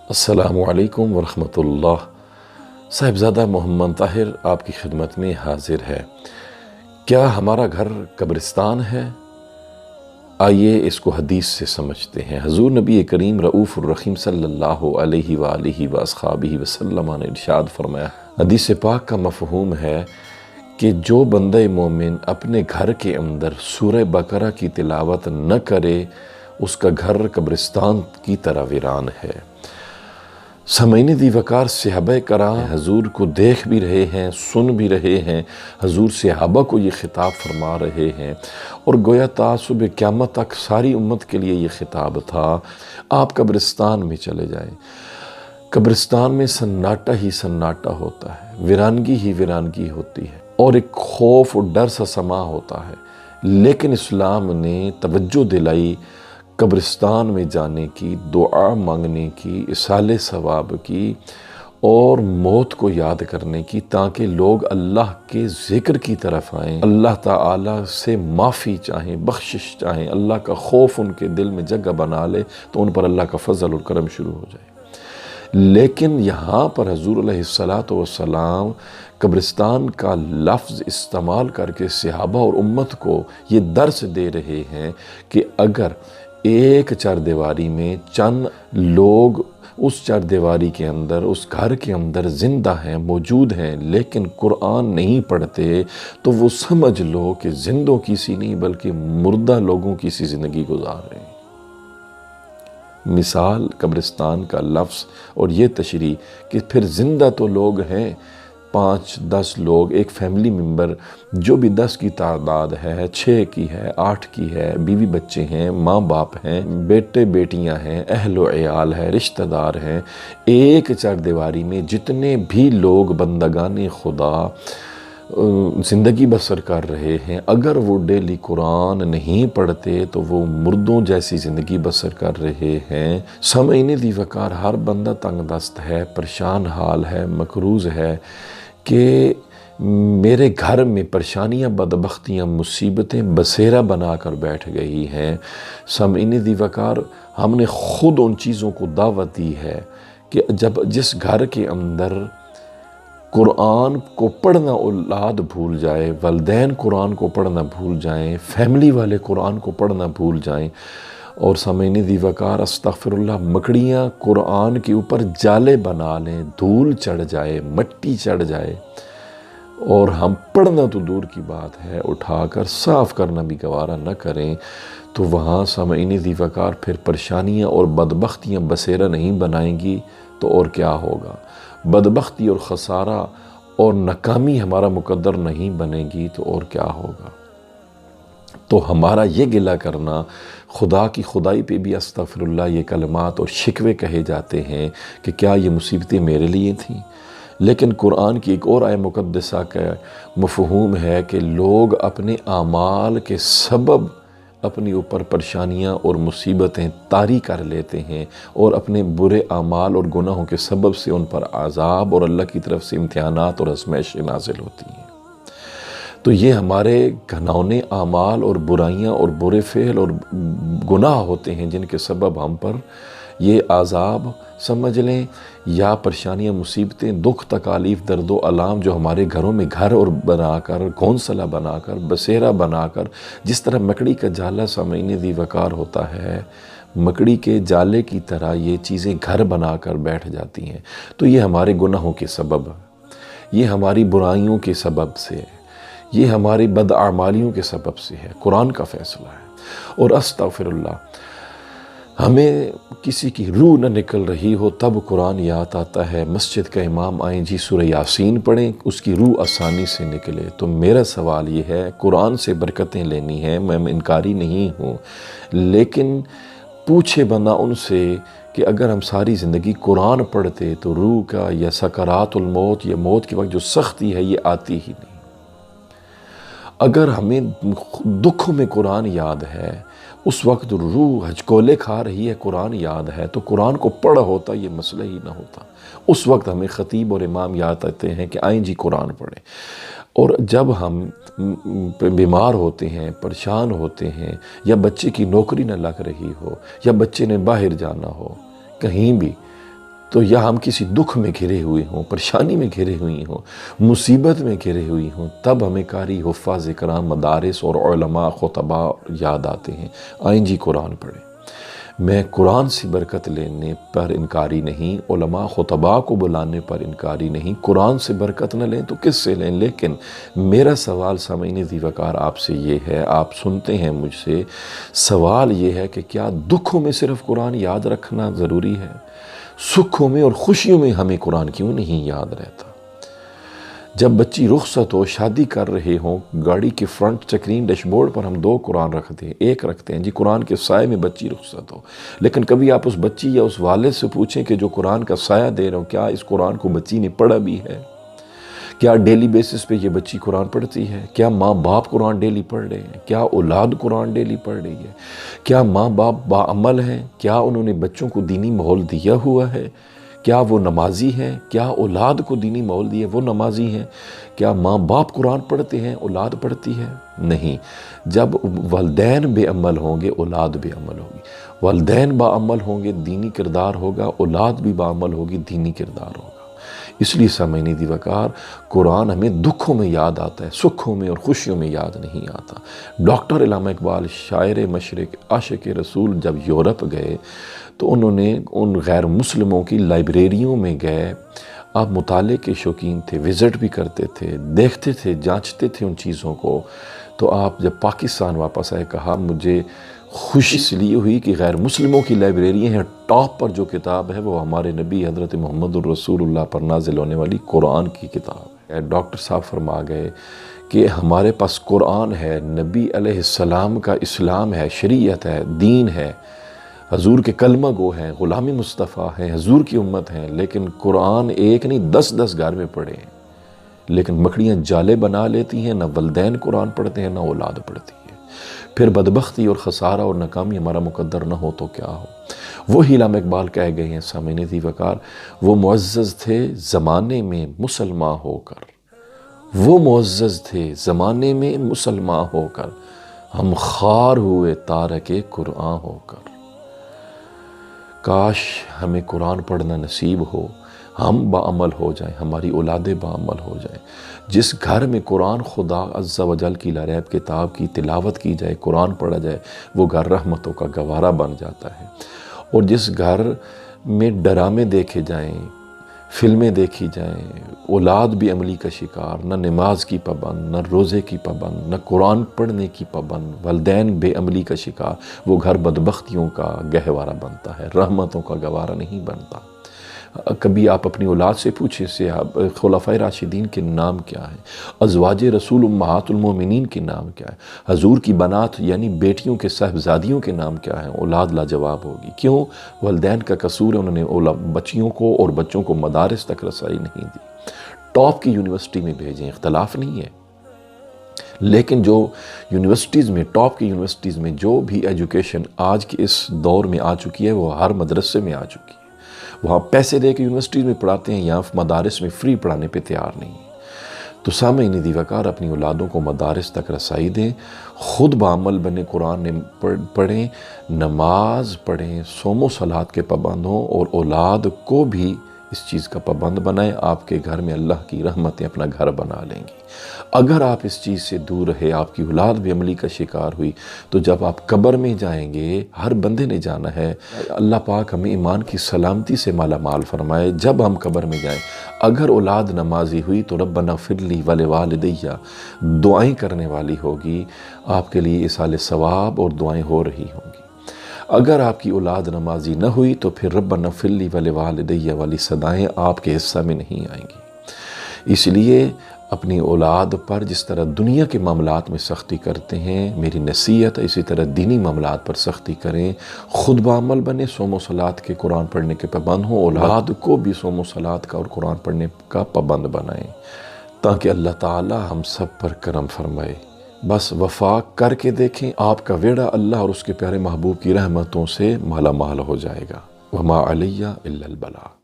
السلام علیکم ورحمۃ اللہ۔ صاحبزادہ محمد طاہر آپ کی خدمت میں حاضر ہے۔ کیا ہمارا گھر قبرستان ہے؟ آئیے اس کو حدیث سے سمجھتے ہیں۔ حضور نبی کریم رؤوف الرحیم صلی اللہ علیہ وآلہ واصحابہ وسلم نے ارشاد فرمایا، حدیث پاک کا مفہوم ہے کہ جو بندہ مومن اپنے گھر کے اندر سورہ بقرہ کی تلاوت نہ کرے اس کا گھر قبرستان کی طرح ویران ہے۔ سامعین دی وقار، صحابہ کرام حضور کو دیکھ بھی رہے ہیں، سن بھی رہے ہیں۔ حضور صحابہ کو یہ خطاب فرما رہے ہیں اور گویا تا صبح قیامت تک ساری امت کے لیے یہ خطاب تھا، آپ قبرستان میں چلے جائیں۔ قبرستان میں سناٹا ہی سناٹا ہوتا ہے، ویرانگی ہی ویرانگی ہوتی ہے اور ایک خوف اور ڈر سا سما ہوتا ہے، لیکن اسلام نے توجہ دلائی قبرستان میں جانے کی، دعا مانگنے کی، اصالِ ثواب کی اور موت کو یاد کرنے کی، تاکہ لوگ اللہ کے ذکر کی طرف آئیں، اللہ تعالیٰ سے معافی چاہیں، بخشش چاہیں، اللہ کا خوف ان کے دل میں جگہ بنا لے تو ان پر اللہ کا فضل اور کرم شروع ہو جائے۔ لیکن یہاں پر حضور علیہ السلام قبرستان کا لفظ استعمال کر کے صحابہ اور امت کو یہ درس دے رہے ہیں کہ اگر ایک چار دیواری میں چند لوگ اس چار دیواری کے اندر، اس گھر کے اندر زندہ ہیں، موجود ہیں، لیکن قرآن نہیں پڑھتے تو وہ سمجھ لو کہ زندوں کی سی نہیں بلکہ مردہ لوگوں کی سی زندگی گزار رہے ہیں۔ مثال قبرستان کا لفظ اور یہ تشریح کہ پھر زندہ تو لوگ ہیں، 5-10 لوگ، ایک فیملی ممبر جو بھی 10 کی تعداد ہے، 6 کی ہے، 8 کی ہے، بیوی بچے ہیں، ماں باپ ہیں، بیٹے بیٹیاں ہیں، اہل و عیال ہے، رشتہ دار ہیں، ایک چار دیواری میں جتنے بھی لوگ بندگان خدا زندگی بسر کر رہے ہیں، اگر وہ ڈیلی قرآن نہیں پڑھتے تو وہ مردوں جیسی زندگی بسر کر رہے ہیں۔ سامعین دی وقار، ہر بندہ تنگ دست ہے، پریشان حال ہے، مقروض ہے کہ میرے گھر میں پریشانیاں، بدبختیاں، مصیبتیں بسیرا بنا کر بیٹھ گئی ہیں۔ سامعین دی وقار، ہم نے خود ان چیزوں کو دعوت دی ہے کہ جس گھر کے اندر قرآن کو پڑھنا اولاد بھول جائے، والدین قرآن کو پڑھنا بھول جائیں، فیملی والے قرآن کو پڑھنا بھول جائیں، اور سامعین دی وقار استغفر اللہ، مکڑیاں قرآن کے اوپر جالے بنا لیں، دھول چڑھ جائے، مٹی چڑھ جائے، اور ہم پڑھنا تو دور کی بات ہے، اٹھا کر صاف کرنا بھی گوارا نہ کریں، تو وہاں سامعین دی وقار پھر پریشانیاں اور بدبختیاں بسیرا نہیں بنائیں گی تو اور کیا ہوگا؟ بدبختی اور خسارہ اور ناکامی ہمارا مقدر نہیں بنے گی تو اور کیا ہوگا؟ تو ہمارا یہ گلہ کرنا، خدا کی خدائی پہ بھی استغفر اللہ یہ کلمات اور شکوے کہے جاتے ہیں کہ کیا یہ مصیبتیں میرے لیے تھیں؟ لیکن قرآن کی ایک اور آیت مقدسہ کا مفہوم ہے کہ لوگ اپنے اعمال کے سبب اپنی اوپر پریشانیاں اور مصیبتیں طاری کر لیتے ہیں، اور اپنے برے اعمال اور گناہوں کے سبب سے ان پر عذاب اور اللہ کی طرف سے امتحانات اور آزمائشیں نازل ہوتی ہیں۔ تو یہ ہمارے گھناؤنے اعمال اور برائیاں اور برے فعل اور گناہ ہوتے ہیں جن کے سبب ہم پر یہ عذاب سمجھ لیں یا پریشانیاں، مصیبتیں، دکھ، تکالیف، درد و الام جو ہمارے گھروں میں گھر اور بنا کر، گھونسلہ بنا کر، بسیرا بنا کر، جس طرح مکڑی کا جالا سامعین دی وقار ہوتا ہے، مکڑی کے جالے کی طرح یہ چیزیں گھر بنا کر بیٹھ جاتی ہیں، تو یہ ہمارے گناہوں کے سبب، یہ ہماری برائیوں کے سبب سے، یہ ہماری بدعمالیوں کے سبب سے ہے۔ قرآن کا فیصلہ ہے۔ اور استغفر اللہ، ہمیں کسی کی روح نہ نکل رہی ہو تب قرآن یاد آتا ہے، مسجد کا امام آئیں جی سورہ یاسین پڑھیں، اس کی روح آسانی سے نکلے۔ تو میرا سوال یہ ہے، قرآن سے برکتیں لینی ہیں، میں انکاری نہیں ہوں، لیکن پوچھے بندہ ان سے کہ اگر ہم ساری زندگی قرآن پڑھتے تو روح کا یا سکرات الموت یا موت کے وقت جو سختی ہے یہ آتی ہی نہیں۔ اگر ہمیں دکھوں میں قرآن یاد ہے، اس وقت روح ہچکولے کھا رہی ہے، قرآن یاد ہے، تو قرآن کو پڑھا ہوتا یہ مسئلہ ہی نہ ہوتا۔ اس وقت ہمیں خطیب اور امام یاد آتے ہیں کہ آئیں جی قرآن پڑھیں۔ اور جب ہم بیمار ہوتے ہیں، پریشان ہوتے ہیں، یا بچے کی نوکری نہ لگ رہی ہو، یا بچے نے باہر جانا ہو، کہیں بھی، تو یا ہم کسی دکھ میں گھرے ہوئے ہوں، پریشانی میں گھرے ہوئی ہوں، مصیبت میں گھرے ہوئی ہوں، تب ہمیں قاری، حفاظ کرام، مدارس اور علماء، خطباء یاد آتے ہیں، آئیں جی قرآن پڑھیں۔ میں قرآن سے برکت لینے پر انکاری نہیں، علماء خطباء کو بلانے پر انکاری نہیں، قرآن سے برکت نہ لیں تو کس سے لیں؟ لیکن میرا سوال سامعین ذی وقار آپ سے یہ ہے، آپ سنتے ہیں مجھ سے، سوال یہ ہے کہ کیا دکھوں میں صرف قرآن یاد رکھنا ضروری ہے؟ سکھوں میں اور خوشیوں میں ہمیں قرآن کیوں نہیں یاد رہتا؟ جب بچی رخصت ہو، شادی کر رہے ہوں، گاڑی کے فرنٹ سکرین ڈیش بورڈ پر ہم 2 قرآن رکھتے ہیں، ایک رکھتے ہیں جی قرآن کے سائے میں بچی رخصت ہو، لیکن کبھی آپ اس بچی یا اس والد سے پوچھیں کہ جو قرآن کا سایہ دے رہے ہو، کیا اس قرآن کو بچی نے پڑھا بھی ہے؟ کیا ڈیلی بیسس پہ یہ بچی قرآن پڑھتی ہے؟ کیا ماں باپ قرآن ڈیلی پڑھ رہے ہیں؟ کیا اولاد قرآن ڈیلی پڑھ رہی ہے؟ کیا ماں باپ باعمل ہیں؟ کیا انہوں نے بچوں کو دینی ماحول دیا ہوا ہے؟ کیا وہ نمازی ہیں؟ کیا اولاد کو دینی ماحول دیا وہ نمازی ہیں؟ کیا ماں باپ قرآن پڑھتے ہیں، اولاد پڑھتی ہے؟ نہیں۔ جب والدین بے عمل ہوں گے، اولاد بے عمل ہوگی، والدین با عمل ہوں گے، دینی کردار ہوگا، اولاد بھی با عمل ہوگی، دینی کردار ہوگا۔ اس لیے سامعین ذی وقار، قرآن ہمیں دکھوں میں یاد آتا ہے، سکھوں میں اور خوشیوں میں یاد نہیں آتا۔ ڈاکٹر علامہ اقبال، شاعر مشرق، عاشق رسول، جب یورپ گئے تو انہوں نے ان غیر مسلموں کی لائبریریوں میں گئے۔ آپ مطالعے کے شوقین تھے، وزٹ بھی کرتے تھے، دیکھتے تھے، جانچتے تھے ان چیزوں کو۔ تو آپ جب پاکستان واپس آئے، کہا مجھے خوشی اس لیے ہوئی کہ غیر مسلموں کی لائبریریاں ہیں، ٹاپ پر جو کتاب ہے وہ ہمارے نبی حضرت محمد الرسول اللہ پر نازل ہونے والی قرآن کی کتاب ہے۔ ڈاکٹر صاحب فرما گئے کہ ہمارے پاس قرآن ہے، نبی علیہ السلام کا اسلام ہے، شریعت ہے، دین ہے، حضور کے کلمہ گو ہیں، غلام مصطفیٰ ہیں، حضور کی امت ہیں، لیکن قرآن ایک نہیں 10 گھر میں پڑھے ہیں، لیکن مکڑیاں جالے بنا لیتی ہیں، نہ والدین قرآن پڑھتے ہیں، نہ اولاد پڑھتی ہے۔ پھر بدبختی اور خسارہ اور ناکامی ہمارا مقدر نہ ہو تو کیا ہو؟ وہی علامہ اقبال کہہ گئے ہیں سامعین ذی وقار، وہ معزز تھے زمانے میں مسلمان ہو کر، وہ معزز تھے زمانے میں مسلمان ہو کر، ہم خوار ہوئے تارک قرآن ہو کر۔ کاش ہمیں قرآن پڑھنا نصیب ہو، ہم باعمل ہو جائیں، ہماری اولادیں باعمل ہو جائیں۔ جس گھر میں قرآن خدا عز و جل کی لاریب کتاب کی تلاوت کی جائے، قرآن پڑھا جائے، وہ گھر رحمتوں کا گوارہ بن جاتا ہے۔ اور جس گھر میں ڈرامے دیکھے جائیں، فلمیں دیکھی جائیں، اولاد بھی عملی کا شکار، نہ نماز کی پابند، نہ روزے کی پابند، نہ قرآن پڑھنے کی پابند، والدین بے عملی کا شکار، وہ گھر بدبختیوں کا گہوارہ بنتا ہے، رحمتوں کا گوارہ نہیں بنتا۔ کبھی آپ اپنی اولاد سے پوچھیں سے خلفائے راشدین کے نام کیا ہے، ازواج رسول امہات المومنین کے نام کیا ہے، حضور کی بنات یعنی بیٹیوں کے صاحبزادیوں کے نام کیا ہیں، اولاد لاجواب ہوگی۔ کیوں؟ والدین کا قصور ہے، انہوں نے بچیوں کو اور بچوں کو مدارس تک رسائی نہیں دی۔ ٹاپ کی یونیورسٹی میں بھیجیں، اختلاف نہیں ہے، لیکن جو یونیورسٹیز میں، ٹاپ کی یونیورسٹیز میں جو بھی ایجوکیشن آج کے اس دور میں آ چکی ہے، وہ ہر مدرسے میں آ چکی ہے۔ وہاں پیسے دے کے یونیورسٹیز میں پڑھاتے ہیں، یہاں مدارس میں فری پڑھانے پہ تیار نہیں ہیں۔ تو سامعین ذی وقار، اپنی اولادوں کو مدارس تک رسائی دیں، خود بعمل بنے، قرآن پڑھیں، نماز پڑھیں، صوم و صلات کے پابند ہوں، اور اولاد کو بھی اس چیز کا پابند بنائیں۔ آپ کے گھر میں اللہ کی رحمتیں اپنا گھر بنا لیں گی۔ اگر آپ اس چیز سے دور رہے، آپ کی اولاد بھی عملی کا شکار ہوئی، تو جب آپ قبر میں جائیں گے، ہر بندے نے جانا ہے، اللہ پاک ہمیں ایمان کی سلامتی سے مالا مال فرمائے۔ جب ہم قبر میں جائیں، اگر اولاد نمازی ہوئی تو ربنا اغفر لی ولوالدی دعائیں کرنے والی ہوگی، آپ کے لیے ایصال ثواب اور دعائیں ہو رہی ہوں گی۔ اگر آپ کی اولاد نمازی نہ ہوئی تو پھر ربنا اغفر لی ولوالدی والی صدائیں آپ کے حصہ میں نہیں آئیں گی۔ اس لیے اپنی اولاد پر جس طرح دنیا کے معاملات میں سختی کرتے ہیں، میری نصیحت ہے اسی طرح دینی معاملات پر سختی کریں، خود بعمل بنے، صوم و صلات کے، قرآن پڑھنے کے پابند ہوں، اولاد کو بھی صوم و صلات کا اور قرآن پڑھنے کا پابند بنائیں، تاکہ اللہ تعالی ہم سب پر کرم فرمائے۔ بس وفا کر کے دیکھیں، آپ کا ویڑا اللہ اور اس کے پیارے محبوب کی رحمتوں سے مالا مال ہو جائے گا۔ وما علیہ الا البلاغ۔